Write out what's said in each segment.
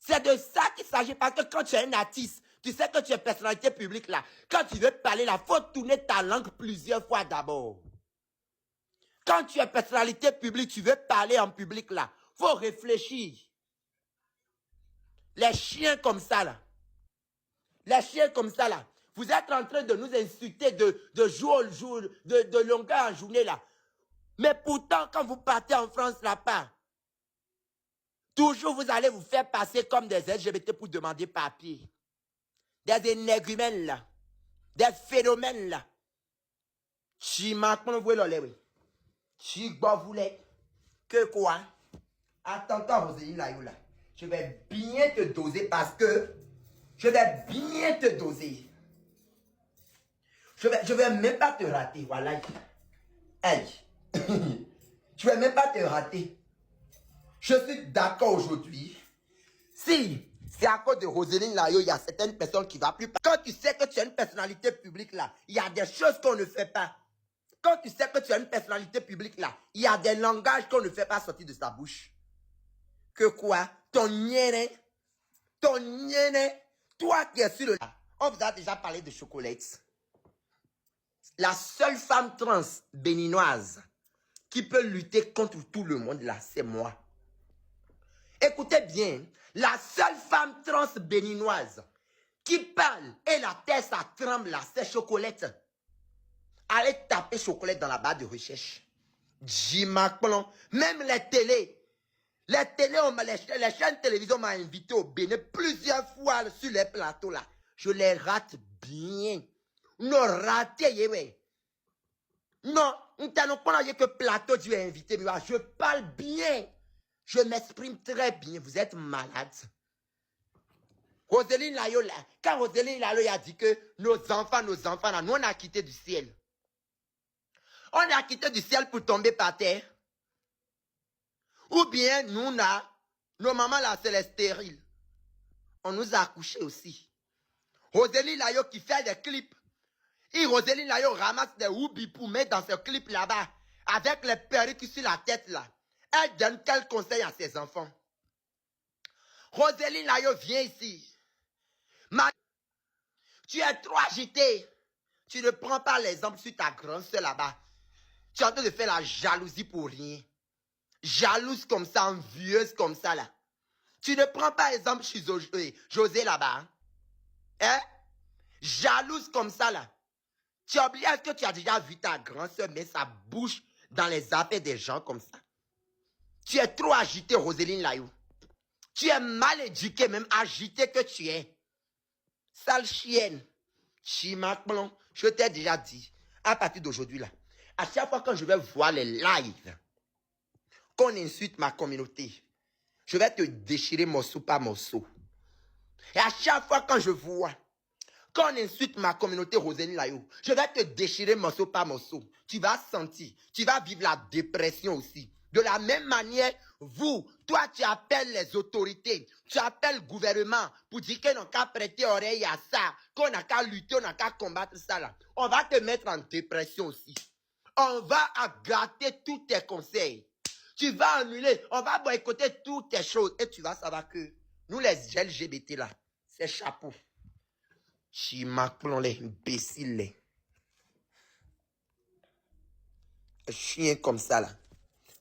C'est de ça qu'il s'agit. Parce que quand tu es un artiste, tu sais que tu es personnalité publique là. Quand tu veux parler là, il faut tourner ta langue plusieurs fois d'abord. Quand tu es personnalité publique, tu veux parler en public là. Il faut réfléchir. Les chiens comme ça là. Les chiens comme ça là. Vous êtes en train de nous insulter de jour au jour, de longueur en journée là. Mais pourtant, quand vous partez en France là-bas, toujours vous allez vous faire passer comme des LGBT pour demander papier. Des énergumènes là. Des phénomènes là. Si maintenant vous voulez oui. Si vous voulez que quoi? Attends, Roséline là. Je vais bien te doser parce que je vais bien te doser. Je vais même pas te rater, voilà. Hey. Je vais même pas te rater. Je suis d'accord aujourd'hui. Si c'est à cause de Roséline Layo, il y a certaines personnes qui ne vont plus. Quand tu sais que tu es une personnalité publique là, il y a des choses qu'on ne fait pas. Quand tu sais que tu es une personnalité publique là, il y a des langages qu'on ne fait pas sortir de sa bouche. Que quoi? Ton nienne, toi qui es sur le... On vous a déjà parlé de chocolate. La seule femme trans béninoise qui peut lutter contre tout le monde là, c'est moi. Écoutez bien, la seule femme trans béninoise qui parle et la tête ça tremble là, c'est Chocolate. Allez taper Chocolate dans la barre de recherche. Jimaclon, même les télés, les chaînes de télévision m'ont invité au Bénin plusieurs fois sur les plateaux là. Je les rate bien. Non, raté, ouais. Non, on t'a pas que plateau tu es invité, mais je parle bien. Je m'exprime très bien. Vous êtes malade. Roséline Layo, quand Roséline Layo a dit que nos enfants, là, nous on a quitté du ciel. On a quitté du ciel pour tomber par terre. Ou bien nous, nos mamans là, c'est les stériles. On nous a accouchés aussi. Roséline Layo qui fait des clips. Et Roséline Layo ramasse des houbis pour mettre dans ce clip là-bas. Avec les perruques sur la tête là. Elle donne quel conseil à ses enfants? Roséline Layo, viens ici. Tu es trop agité. Tu ne prends pas l'exemple sur ta grande soeur là-bas. Tu es en train de faire la jalousie pour rien. Jalouse comme ça, envieuse comme ça là. Tu ne prends pas exemple sur José là-bas. Hein? Jalouse comme ça là. Tu oublies que tu as déjà vu ta grande soeur mettre sa bouche dans les affaires des gens comme ça. Tu es trop agité, Roséline Layo. Tu es mal éduqué, même agité que tu es. Sale chienne. Chimaclon, je t'ai déjà dit, à partir d'aujourd'hui là, à chaque fois que je vais voir les lives, qu'on insulte ma communauté, je vais te déchirer morceau par morceau. Et à chaque fois que je vois qu'on insulte ma communauté Roséline Layo, je vais te déchirer morceau par morceau. Tu vas sentir, tu vas vivre la dépression aussi. De la même manière, toi tu appelles les autorités, tu appelles le gouvernement pour dire qu'on n'a qu'à prêter oreille à ça, qu'on n'a qu'à lutter, on n'a qu'à combattre ça là. On va te mettre en dépression aussi. On va gâter tous tes conseils. Tu vas annuler, on va boycotter toutes tes choses et tu vas savoir que nous les LGBT là, c'est chapeau. Chimaclon les imbéciles les. Chien comme ça là.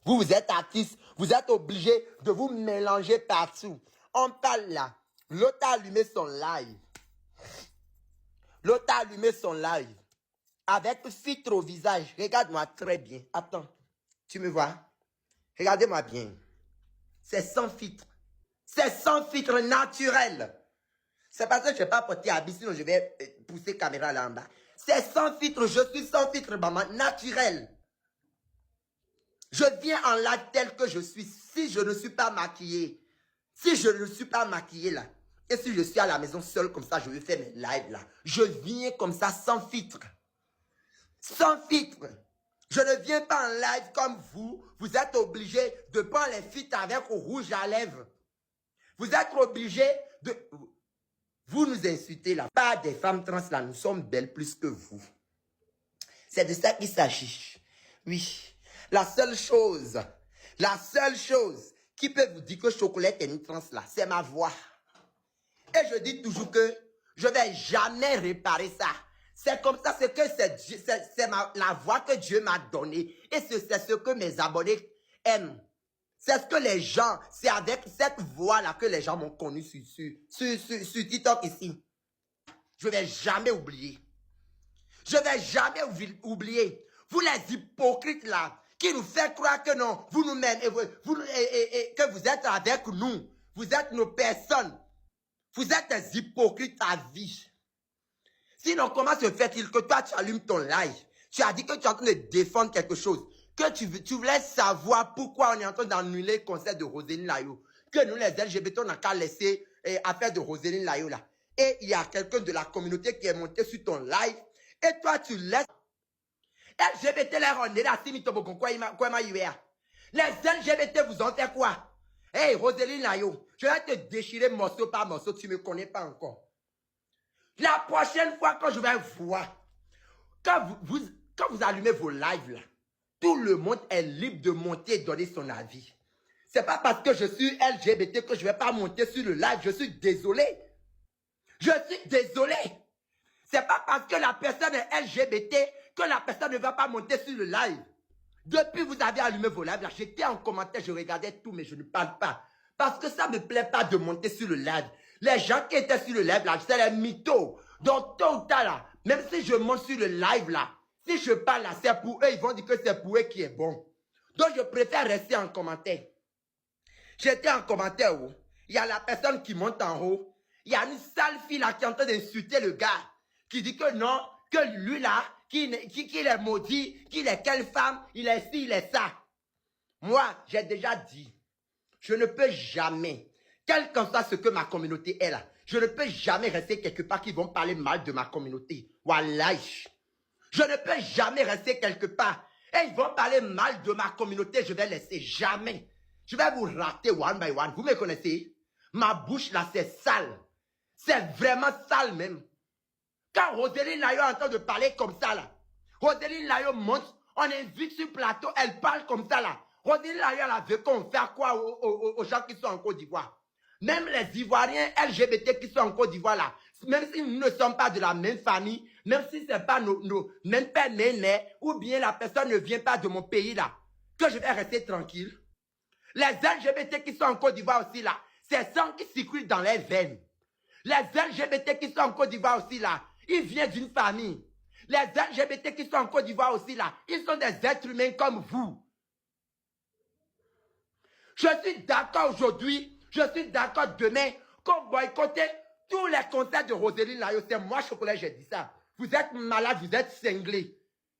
Vous êtes artiste, vous êtes obligé de vous mélanger partout. On parle là. L'autre a allumé son live. L'autre a allumé son live. Avec filtre au visage. Regarde-moi très bien. Attends. Tu me vois? Regardez-moi bien. C'est sans filtre. C'est sans filtre naturel. C'est parce que je ne vais pas porter habit, sinon je vais pousser la caméra là en bas. C'est sans filtre. Je suis sans filtre, maman. Naturel. Je viens en live tel que je suis. Si je ne suis pas maquillée, si je ne suis pas maquillée là, et si je suis à la maison seule comme ça, je vais faire mes lives là. Je viens comme ça sans filtre. Sans filtre. Je ne viens pas en live comme vous. Vous êtes obligé de prendre les filtres avec rouge à lèvres. Vous êtes obligé de... Vous nous insultez là. Pas des femmes trans là, nous sommes belles plus que vous. C'est de ça qu'il s'agit. Oui. La seule chose qui peut vous dire que Chocolate est une trans là, c'est ma voix. Et je dis toujours que je ne vais jamais réparer ça. C'est comme ça, c'est que c'est la voix que Dieu m'a donnée. Et c'est ce que mes abonnés aiment. C'est ce que les gens, c'est avec cette voix-là que les gens m'ont connu sur TikTok ici. Je ne vais jamais oublier. Je ne vais jamais oublier. Vous les hypocrites là, qui nous fait croire que non, vous nous menez, que vous êtes avec nous. Vous êtes nos personnes. Vous êtes des hypocrites à vie. Sinon, comment se fait-il que toi, tu allumes ton live? Tu as dit que tu es en train de défendre quelque chose. Que tu voulais savoir pourquoi on est en train d'annuler le concert de Roséline Layo. Que nous, les LGBT, on n'a qu'à laisser affaire de Roséline Layo là. Et il y a quelqu'un de la communauté qui est monté sur ton live. Et toi, tu laisses. LGBT, les rondés, la simitobogon, quoi, les LGBT vous ont fait quoi? Hey, Roséline Layo, je vais te déchirer morceau par morceau, tu ne me connais pas encore. La prochaine fois quand je vais voir, quand vous allumez vos lives là, tout le monde est libre de monter et donner son avis. C'est pas parce que je suis LGBT que je ne vais pas monter sur le live. Je suis désolé. Je suis désolé. C'est pas parce que la personne est LGBT que la personne ne va pas monter sur le live. Depuis vous avez allumé vos lives, là, j'étais en commentaire, je regardais tout, mais je ne parle pas. Parce que ça ne me plaît pas de monter sur le live. Les gens qui étaient sur le live, là, c'est les mythos. Donc, tôt ou tard, là, même si je monte sur le live, là, si je parle, là, c'est pour eux, ils vont dire que c'est pour eux qui est bon. Donc, je préfère rester en commentaire. J'étais en commentaire, où il y a la personne qui monte en haut. Il y a une sale fille, là, qui est en train d'insulter le gars. Qui dit que non, que lui, là, qu'il est maudit, qu'il est quelle femme, il est ci, il est ça. Moi, j'ai déjà dit, je ne peux jamais, quel qu'en soit ce que ma communauté est là, je ne peux jamais rester quelque part qui vont parler mal de ma communauté. Wallahi. Je ne peux jamais rester quelque part. Et ils vont parler mal de ma communauté, je vais laisser jamais. Je vais vous rater one by one. Vous me connaissez? Ma bouche là, c'est sale. C'est vraiment sale même. Quand Roséline Layo est en train de parler comme ça là, Roséline Layo monte, on invite sur le plateau, elle parle comme ça là. Roséline Layo, elle veut qu'on fasse quoi aux gens qui sont en Côte d'Ivoire? Même les Ivoiriens LGBT qui sont en Côte d'Ivoire là, même si nous ne sommes pas de la même famille, même si ce n'est pas nos mêmes pères nés, ou bien la personne ne vient pas de mon pays là, que je vais rester tranquille. Les LGBT qui sont en Côte d'Ivoire aussi là, c'est sang qui circule dans les veines. Les LGBT qui sont en Côte d'Ivoire aussi là, ils viennent d'une famille. Les LGBT qui sont en Côte d'Ivoire aussi là, ils sont des êtres humains comme vous. Je suis d'accord aujourd'hui, je suis d'accord demain, qu'on boycotte tous les concerts de Roséline Layo. C'est moi, Chocolat, j'ai dit ça. Vous êtes malade, vous êtes cinglé.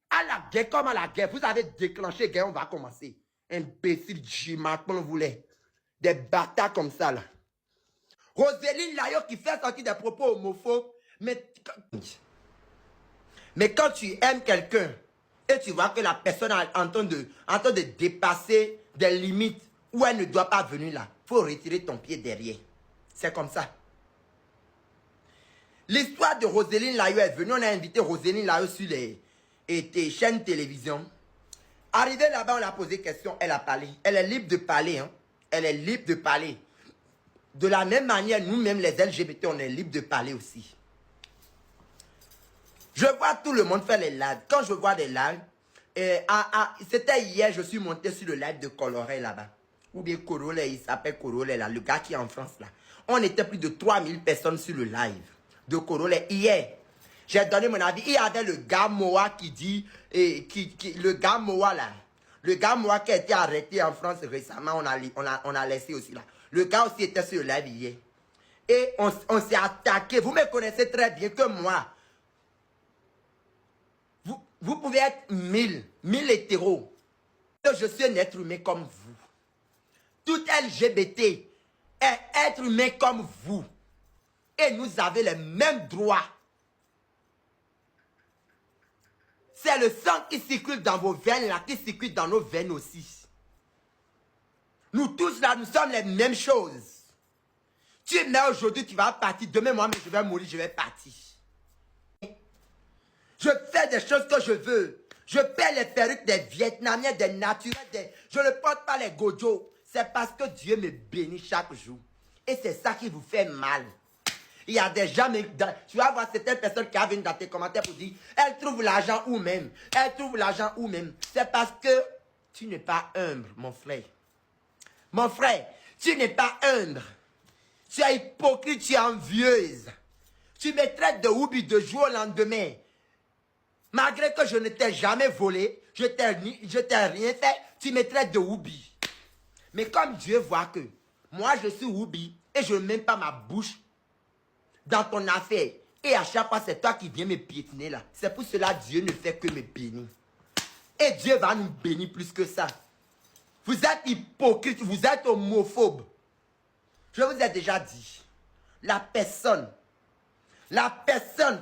À la guerre comme à la guerre, vous avez déclenché guerre, on va commencer. Imbécile, Jimakon voulait. Des bâtards comme ça là. Roséline Layo qui fait sortir des propos homophobes. Mais quand tu aimes quelqu'un et tu vois que la personne est en train de dépasser des limites où elle ne doit pas venir là, il faut retirer ton pied derrière. C'est comme ça. L'histoire de Roséline Layo est venue. On a invité Roséline Layo sur les chaînes télévision. Arrivé là-bas, on l'a posé question. Elle a parlé. Elle est libre de parler. Hein. Elle est libre de parler. De la même manière, nous-mêmes, les LGBT, on est libre de parler aussi. Je vois tout le monde faire les lives. Quand je vois des lives, c'était hier, je suis monté sur le live de Coloré là-bas. Ou bien Corolé, il s'appelle Corolé là, le gars qui est en France là. On était plus de 3000 personnes sur le live de Corolé hier. J'ai donné mon avis. Il y avait le gars Moa qui dit, le gars Moa là, le gars Moa qui a été arrêté en France récemment, on a laissé aussi là. Le gars aussi était sur le live hier. Et on s'est attaqué. Vous me connaissez très bien que moi. Vous pouvez être 1000 hétéros. Je suis un être humain comme vous. Tout LGBT est être humain comme vous. Et nous avons les mêmes droits. C'est le sang qui circule dans vos veines là, qui circule dans nos veines aussi. Nous tous là, nous sommes les mêmes choses. Tu mets aujourd'hui, tu vas partir. Demain, moi, je vais mourir, je vais partir. Je fais des choses que je veux. Je paie les perruques des Vietnamiens, des naturels. Je ne porte pas les gojo. C'est parce que Dieu me bénit chaque jour. Et c'est ça qui vous fait mal. Il y a des gens, tu vas voir certaines personnes qui viennent dans tes commentaires pour dire, elles trouvent l'argent où même. Elles trouvent l'argent où même. C'est parce que tu n'es pas humble, mon frère. Mon frère, tu n'es pas humble. Tu es hypocrite, tu es envieuse. Tu me traites de houbi de jour au lendemain. Malgré que je ne t'ai jamais volé, je t'ai rien fait, tu me traites de houbi. Mais comme Dieu voit que moi je suis houbi et je ne mets pas ma bouche dans ton affaire. Et à chaque fois, c'est toi qui viens me piétiner là. C'est pour cela que Dieu ne fait que me bénir. Et Dieu va nous bénir plus que ça. Vous êtes hypocrite, vous êtes homophobe. Je vous ai déjà dit, la personne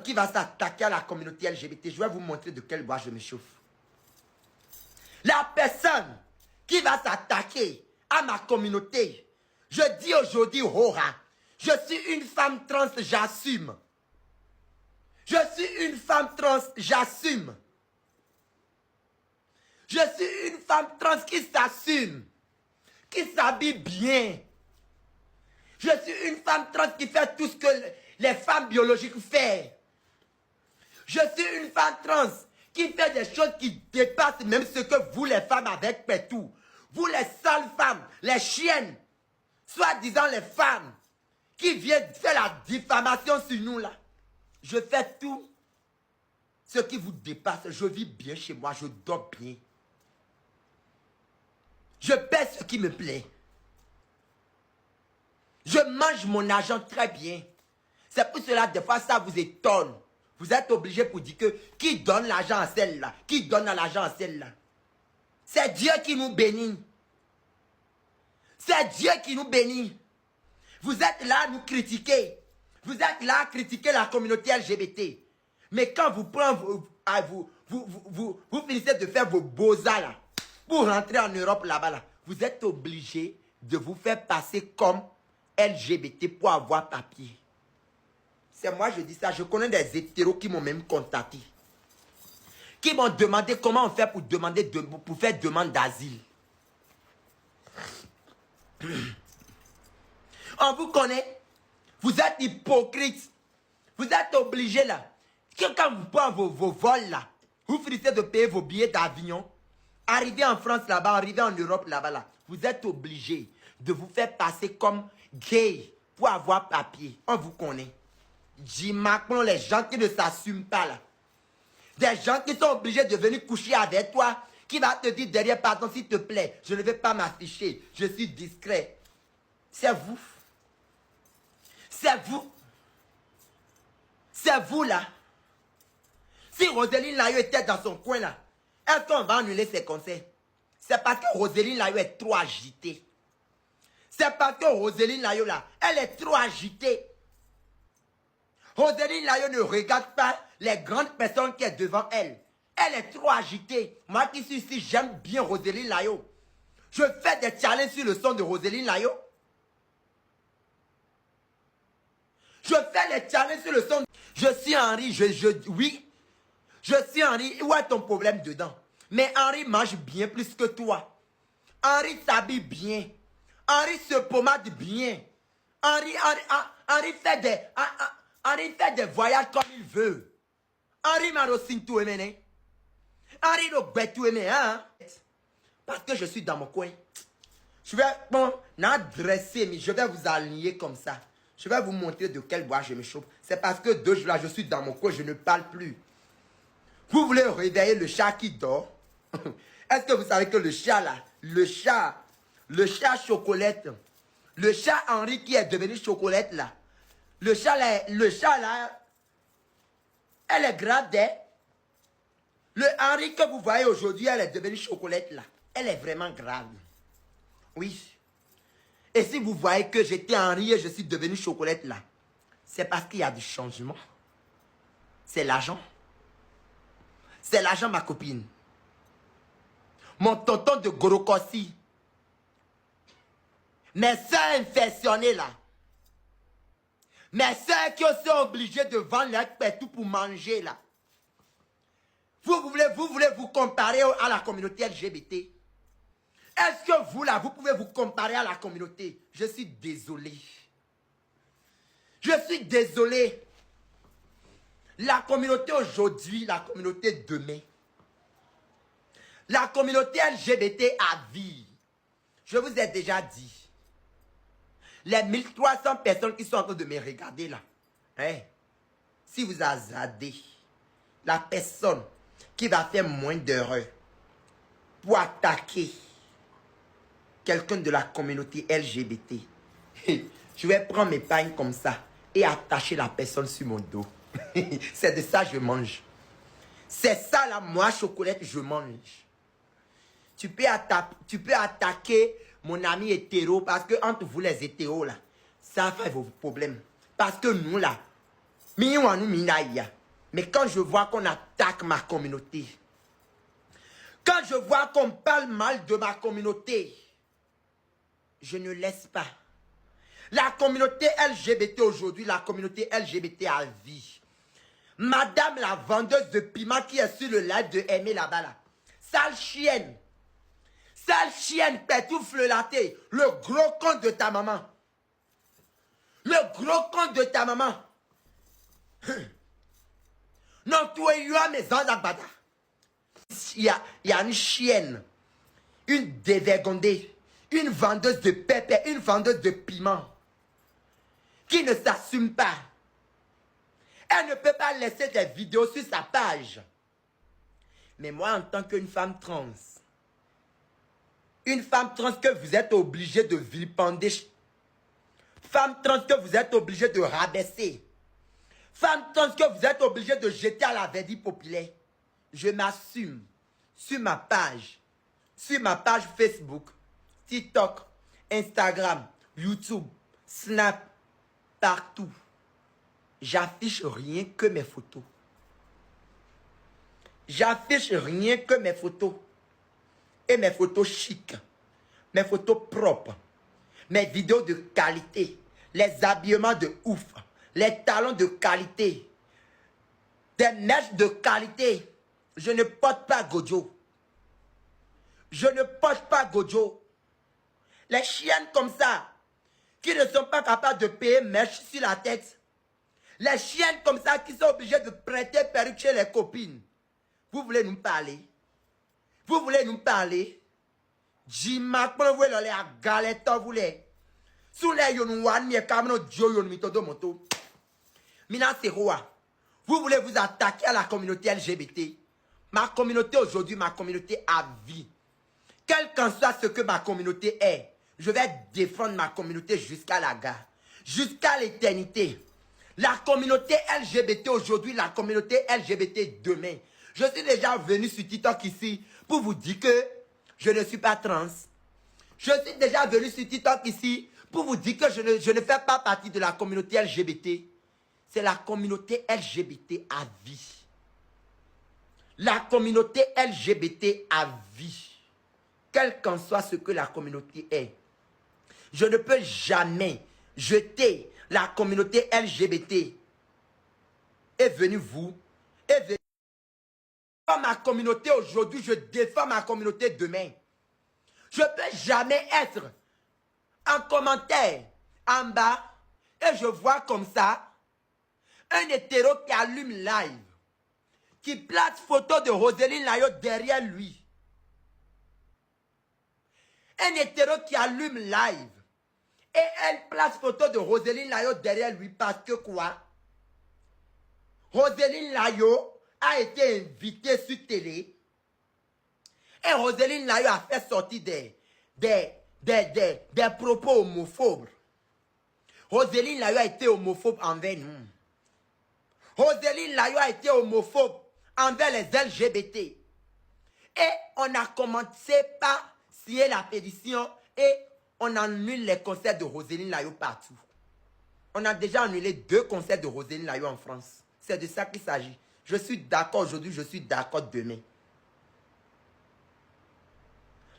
qui va s'attaquer à la communauté LGBT, je vais vous montrer de quel bois je me chauffe. La personne qui va s'attaquer à ma communauté, je dis aujourd'hui, Hora, je suis une femme trans, j'assume. Je suis une femme trans, j'assume. Je suis une femme trans qui s'assume, qui s'habille bien. Je suis une femme trans qui fait tout ce que les femmes biologiques font. Je suis une femme trans qui fait des choses qui dépassent même ce que vous les femmes avec Pétou. Vous les sales femmes, les chiennes, soi-disant les femmes qui viennent faire la diffamation sur nous là. Je fais tout ce qui vous dépasse. Je vis bien chez moi, je dors bien. Je paie ce qui me plaît. Je mange mon argent très bien. C'est pour cela, des fois, ça vous étonne. Vous êtes obligé pour dire que qui donne l'argent à celle-là? Qui donne l'argent à celle-là? C'est Dieu qui nous bénit. C'est Dieu qui nous bénit. Vous êtes là à nous critiquer. Vous êtes là à critiquer la communauté LGBT. Mais quand vous prenez vous finissez de faire vos beaux-arts là, pour rentrer en Europe là-bas, là, vous êtes obligé de vous faire passer comme LGBT pour avoir papier. C'est moi, je dis ça. Je connais des hétéros qui m'ont même contacté. Qui m'ont demandé comment on fait pour faire demande d'asile. On vous connaît. Vous êtes hypocrite. Vous êtes obligé là. Quand vous prenez vos vols là, vous finissez de payer vos billets d'avion. Arrivez en France là-bas, arrivez en Europe là-bas là. Vous êtes obligé de vous faire passer comme gay pour avoir papier. On vous connaît. Dis maintenant les gens qui ne s'assument pas là. Des gens qui sont obligés de venir coucher avec toi. Qui va te dire derrière, pardon s'il te plaît, je ne vais pas m'afficher. Je suis discret. C'est vous. C'est vous. C'est vous là. Si Roselyne Layo était dans son coin là, est-ce qu'on va annuler ses concerts? C'est parce que Roselyne Layo est trop agitée. C'est parce que Roselyne Layo là, elle est trop agitée. Roselyne Layo ne regarde pas les grandes personnes qui sont devant elle. Elle est trop agitée. Moi qui suis ici, j'aime bien Roselyne Layo. Je fais des challenges sur le son de Roselyne Layo. Je fais les challenges sur le son. Je suis Henri, oui. Je suis Henri. Où est ton problème dedans? Mais Henri mange bien plus que toi. Henri s'habille bien. Henri se pommade bien. Henri fait des voyages comme il veut. Henri m'a aussi tout aimé. Henri m'a tout aimé. Parce que je suis dans mon coin. Je vais m'adresser, mais je vais vous aligner comme ça. Je vais vous montrer de quel bois je me chauffe. C'est parce que 2 jours là, je suis dans mon coin, je ne parle plus. Vous voulez réveiller le chat qui dort? Est-ce que vous savez que le chat là, le chat Chocolate, le chat Henri qui est devenu Chocolate là, le chat là, elle est grave d'elle. Le Henri que vous voyez aujourd'hui, elle est devenue Chocolate là. Elle est vraiment grave. Oui. Et si vous voyez que j'étais Henri et je suis devenu Chocolate là, c'est parce qu'il y a du changement. C'est l'argent. C'est l'argent, ma copine. Mon tonton de Gorokossi. Mes soeurs infectionnées là. Mes soeurs qui sont obligées de vendre leur pétou pour manger là. Vous voulez vous comparer à la communauté LGBT? Est-ce que vous là, vous pouvez vous comparer à la communauté? Je suis désolé. Je suis désolé. La communauté aujourd'hui, la communauté demain. La communauté LGBT à vie. Je vous ai déjà dit. Les 1300 personnes qui sont en train de me regarder là. Hein, si vous hasardez la personne qui va faire moins d'erreurs pour attaquer quelqu'un de la communauté LGBT, je vais prendre mes pagnes comme ça et attacher la personne sur mon dos. C'est de ça que je mange. C'est ça là, moi, chocolate, je mange. Tu peux attaquer mon ami hétéro parce que entre vous les hétéros là, ça fait vos problèmes. Parce que nous là, mais quand je vois qu'on attaque ma communauté, quand je vois qu'on parle mal de ma communauté, je ne laisse pas. La communauté LGBT aujourd'hui, la communauté LGBT à vie. Madame la vendeuse de piment qui est sur le live de Aimé là-bas là. Sale chienne. Sale chienne, pétoufle laté. Le gros con de ta maman. Le gros con de ta maman. Non, toi, il y a mes bada. Il y a une chienne. Une dévergondée. Une vendeuse de pépé. Une vendeuse de piment. Qui ne s'assume pas. Elle ne peut pas laisser des vidéos sur sa page. Mais moi, en tant qu'une femme trans, que vous êtes obligé de vilipender, femme trans que vous êtes obligé de rabaisser, femme trans que vous êtes obligé de jeter à la verdure populaire, je m'assume sur ma page Facebook, TikTok, Instagram, YouTube, Snap, partout. J'affiche rien que mes photos. J'affiche rien que mes photos. Et mes photos chic. Mes photos propres. Mes vidéos de qualité. Les habillements de ouf. Les talons de qualité. Des mèches de qualité. Je ne porte pas Gojo. Je ne porte pas Gojo. Les chiennes comme ça, qui ne sont pas capables de payer mèches sur la tête. Les chiennes comme ça qui sont obligées de prêter perruque chez les copines. Vous voulez nous parler? Vous voulez nous parler? Jima, vous voulez aller à galette, vous voulez? Sous les yonouan, mi kameno dio yon mitodo moto. Mina Seroa, vous voulez vous attaquer à la communauté LGBT? Ma communauté aujourd'hui, ma communauté à vie. Quel qu'en soit ce que ma communauté est, je vais défendre ma communauté jusqu'à la gare. Jusqu'à l'éternité. La communauté LGBT aujourd'hui, la communauté LGBT demain. Je suis déjà venu sur TikTok ici pour vous dire que je ne suis pas trans. Je suis déjà venu sur TikTok ici pour vous dire que je ne fais pas partie de la communauté LGBT. C'est la communauté LGBT à vie. La communauté LGBT à vie. Quel qu'en soit ce que la communauté est. Je ne peux jamais jeter la communauté LGBT est venue vous, est venue ma communauté aujourd'hui, je défends ma communauté demain. Je ne peux jamais être en commentaire en bas et je vois comme ça un hétéro qui allume live, qui place photo de Roselyne Layo derrière lui. Un hétéro qui allume live et elle place photo de Roselyne Layo derrière lui parce que quoi? Roselyne Layo a été invitée sur télé et Roselyne Layo a fait sortir des propos homophobes. Roselyne Layo a été homophobe envers nous. Roselyne Layo a été homophobe envers les LGBT. Et on a commencé par signer la pétition et on annule les concerts de Roselyne Layo partout. On a déjà annulé 2 concerts de Roselyne Layo en France. C'est de ça qu'il s'agit. Je suis d'accord aujourd'hui, je suis d'accord demain.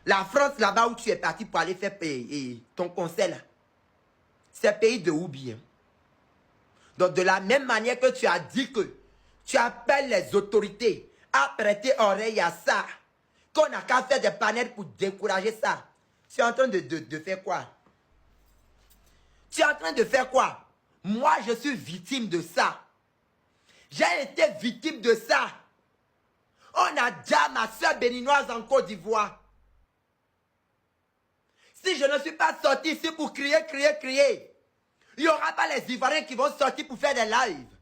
La France, là-bas où tu es parti pour aller faire ton concert, là, c'est pays de où bien. Donc, de la même manière que tu as dit que tu appelles les autorités à prêter oreille à ça, qu'on n'a qu'à faire des panels pour décourager ça, tu es en train de faire quoi? Tu es en train de faire quoi? Moi, je suis victime de ça. J'ai été victime de ça. On a déjà ma soeur béninoise en Côte d'Ivoire. Si je ne suis pas sorti ici pour crier, il n'y aura pas les Ivoiriens qui vont sortir pour faire des lives.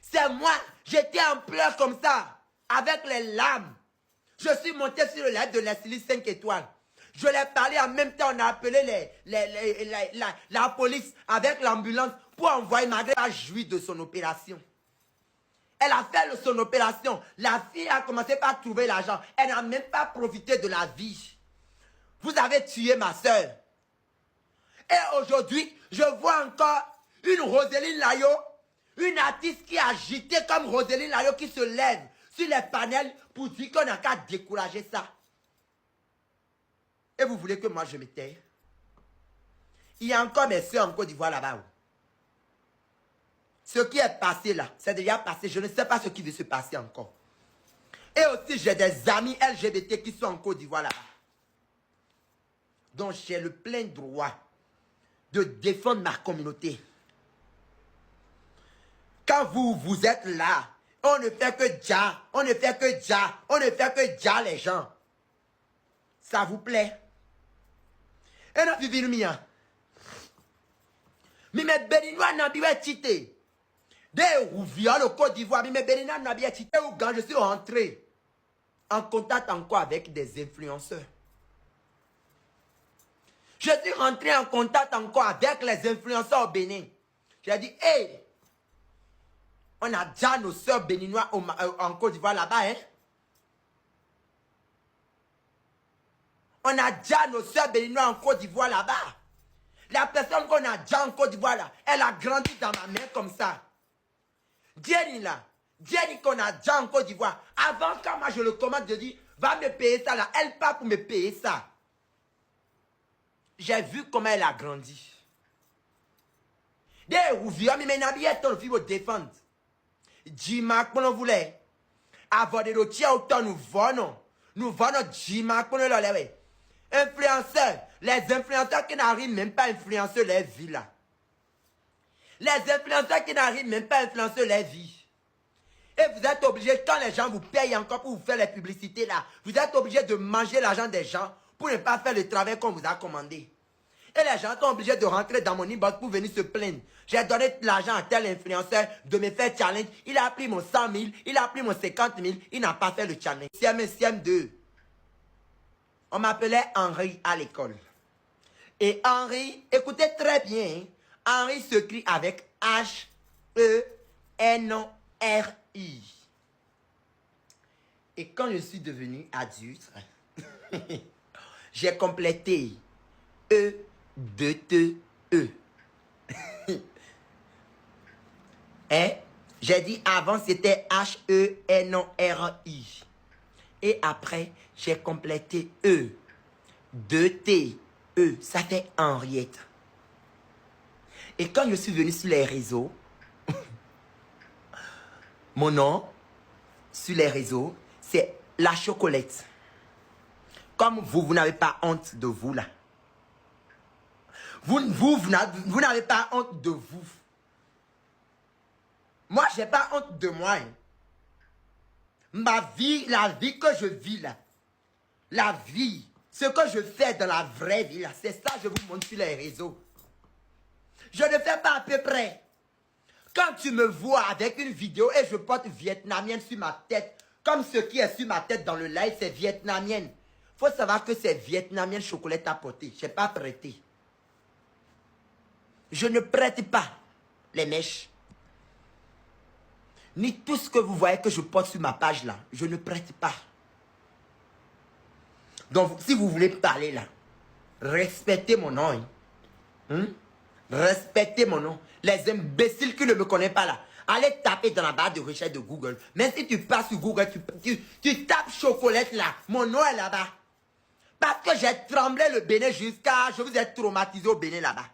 C'est moi, j'étais en pleurs comme ça, avec les larmes. Je suis monté sur le live de l'Institut 5 étoiles. Je l'ai parlé en même temps, on a appelé la police avec l'ambulance pour envoyer Margaret à jouir de son opération. Elle a fait son opération. La fille a commencé par trouver l'argent. Elle n'a même pas profité de la vie. Vous avez tué ma soeur. Et aujourd'hui, je vois encore une Roselyne Layo, une artiste qui est agitée comme Roselyne Layo qui se lève sur les panels pour dire qu'on n'a qu'à décourager ça. Et vous voulez que moi je me taise? Il y a encore mes soeurs en Côte d'Ivoire là-bas. Ce qui est passé là, c'est déjà passé. Je ne sais pas ce qui va se passer encore. Et aussi, j'ai des amis LGBT qui sont en Côte d'Ivoire là-bas. Donc, j'ai le plein droit de défendre ma communauté. Quand vous êtes là, on ne fait que dire, on ne fait que dire, on ne fait que dire les gens. Ça vous plaît? Et non, Vivinia. Mais mes béninois n'ont pas cité. Dès où vient le Côte d'Ivoire, mais mes béninois n'ont pas cité. Quand je suis rentré en contact encore avec des influenceurs. Je suis rentré en contact encore avec les influenceurs au Bénin. J'ai dit, hey, on a déjà nos soeurs béninois en Côte d'Ivoire là-bas, hein? On a déjà nos soeurs béninois en Côte d'Ivoire là-bas. La personne qu'on a déjà en Côte d'Ivoire là, elle a grandi dans ma main comme ça. Jenny là, Jenny qu'on a déjà en Côte d'Ivoire. Avant, quand moi je le commande, je dis, va me payer ça là. Elle part pour me payer ça. J'ai vu comment elle a grandi. Dès où vient, mais maintenant, il y a ton fille pour défendre. Jimak, on voulait. Avoir des dossiers autant nous vendons. Nous vendons Jimak, on le influenceurs. Les influenceurs qui n'arrivent même pas à influencer les vies là. Les influenceurs qui n'arrivent même pas à influencer les vies. Et vous êtes obligé, quand les gens vous payent encore pour vous faire les publicités là, vous êtes obligé de manger l'argent des gens pour ne pas faire le travail qu'on vous a commandé. Et les gens sont obligés de rentrer dans mon inbox pour venir se plaindre. J'ai donné l'argent à tel influenceur de me faire challenge. Il a pris mon 100 000, il a pris mon 50 000, il n'a pas fait le challenge. CM1, CM2. On m'appelait Henri à l'école. Et Henri, écoutez très bien, Henri s'écrit avec H-E-N-O-R-I. Et quand je suis devenu adulte, j'ai complété E-2-T-E. Et j'ai dit avant c'était H-E-N-O-R-I. Et après, j'ai complété E-2-T-E. Ça fait Henriette. Et quand je suis venu sur les réseaux, mon nom sur les réseaux, c'est la chocolate. Comme vous n'avez pas honte de vous là. Vous n'avez pas honte de vous. Moi, je n'ai pas honte de moi. Hein. Ma vie, la vie que je vis là. La vie, ce que je fais dans la vraie vie là, c'est ça que je vous montre sur les réseaux. Je ne fais pas à peu près. Quand tu me vois avec une vidéo et je porte vietnamienne sur ma tête, comme ce qui est sur ma tête dans le live, c'est vietnamienne. Il faut savoir que c'est vietnamienne chocolat à porter. Je n'ai pas prêté. Je ne prête pas les mèches. Ni tout ce que vous voyez que je porte sur ma page là. Je ne prête pas. Donc, si vous voulez parler là, respectez mon nom. Hein? Respectez mon nom. Les imbéciles qui ne me connaissent pas là, allez taper dans la barre de recherche de Google. Même si tu passes sur Google, tu tapes chocolate là. Mon nom est là-bas. Parce que j'ai tremblé le Bénin jusqu'à... Je vous ai traumatisé au Bénin là-bas.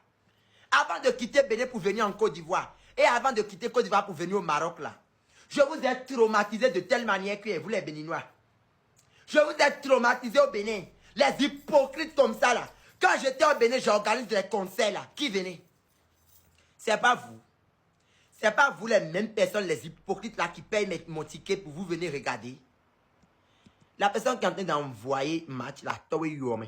Avant de quitter Bénin pour venir en Côte d'Ivoire. Et avant de quitter Côte d'Ivoire pour venir au Maroc là. Je vous ai traumatisé de telle manière que vous les Béninois. Je vous ai traumatisé au Bénin. Les hypocrites comme ça là. Quand j'étais au Bénin, j'organise des concerts là. Qui venait? C'est pas vous. C'est pas vous les mêmes personnes, les hypocrites là qui payent mon ticket pour vous venir regarder. La personne qui est en train d'envoyer match là, toi et moi,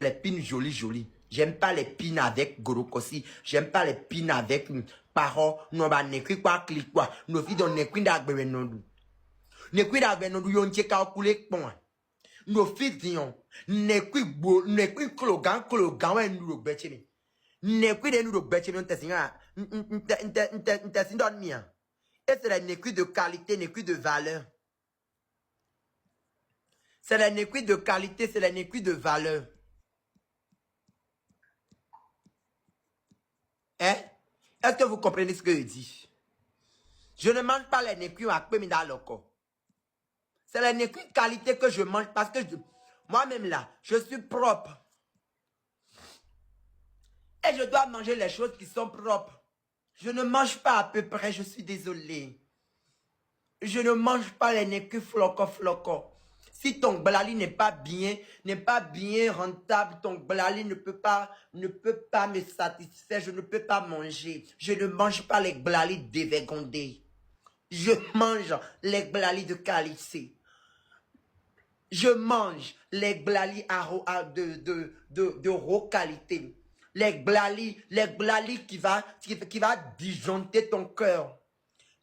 les pins jolies. J'aime pas les pins avec Gorokossi. J'aime pas les pins avec Paro. Non, bah, n'écris quoi, clique quoi. Nos filles donnent n'écris d'agbe non. N'écris d'agbe non, yon tche calculé bon. Nos filles disent, n'écris beau, n'écris clogan, ouais, nous le bêtez. N'écris de nous le bêtez, on te signe, donne mien. Et c'est n'écris de qualité, n'écris de valeur. C'est l'néquit de qualité, c'est l'néquit de valeur. Hein? Est-ce que vous comprenez ce que je dis? Je ne mange pas les néquits à Pemida Loco. C'est les néquits de qualité que je mange parce que moi-même là, je suis propre. Et je dois manger les choses qui sont propres. Je ne mange pas à peu près, je suis désolé. Je ne mange pas les néquits floco. Si ton blali n'est pas bien rentable, ton blali ne peut pas me satisfaire, je ne peux pas manger. Je ne mange pas les blali dévergondés. Je mange les blali de qualité. Je mange les blali de haute qualité. Les blali qui va disjoncter ton cœur.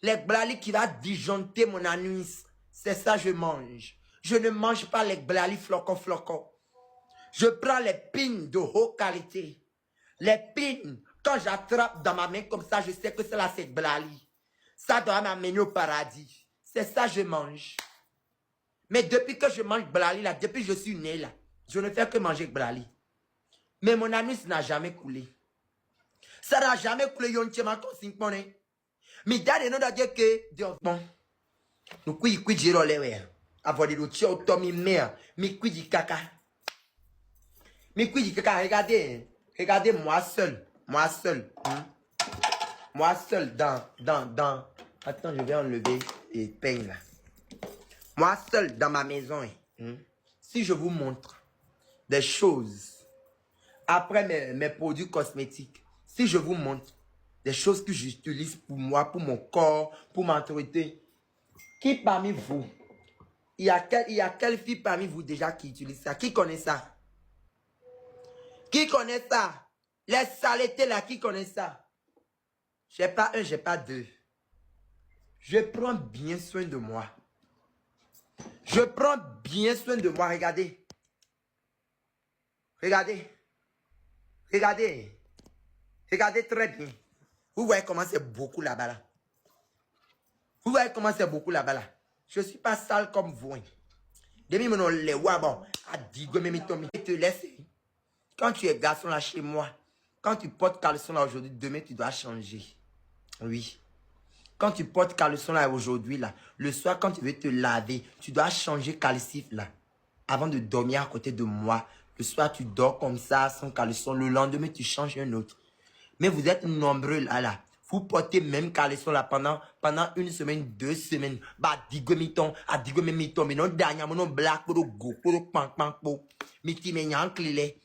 Les blali qui va disjoncter mon anus. C'est ça je mange. Je ne mange pas les blali floco. Je prends les pins de haute qualité. Les pins, quand j'attrape dans ma main comme ça, je sais que c'est là, c'est blali. Ça doit m'amener au paradis. C'est ça je mange. Mais depuis que je mange blali, là, depuis que je suis né là, je ne fais que manger blali. Mais mon anus n'a jamais coulé. Ça n'a jamais coulé, yon tchema ton sinkpone. Mais dade non da dire que, bon, nous kui jiro lewe. Avoir des routiers autant mi mère, mi kui di caca. Mi kui di caca, regardez moi seul. Moi seul dans. Attends, je vais enlever les peignes là. Moi seul dans ma maison. Si je vous montre des choses, après mes produits cosmétiques, si je vous montre des choses que j'utilise pour moi, pour mon corps, pour m'entretenir, qui parmi vous, il y a quelle fille parmi vous déjà qui utilise ça? Qui connaît ça? Qui connaît ça? Les saletés là, qui connaît ça? J'ai pas un, j'ai pas deux. Je prends bien soin de moi. Je prends bien soin de moi. Regardez. Regardez très bien. Vous voyez comment c'est beaucoup là-bas là. Vous voyez comment c'est beaucoup là-bas là. Je ne suis pas sale comme vous. Demi mon les bon. Je te laisse. Quand tu es garçon là chez moi, quand tu portes caleçon là aujourd'hui, demain tu dois changer. Oui. Quand tu portes caleçon là aujourd'hui là, le soir quand tu veux te laver, tu dois changer calcif là. Avant de dormir à côté de moi. Le soir tu dors comme ça sans caleçon. Le lendemain tu changes un autre. Mais vous êtes nombreux là. Vous portez même caleçon là pendant une semaine, 2 semaines. Bah, digomiton, mais non, dernièrement, non, black, go, pan, miti, mais nyan, clé.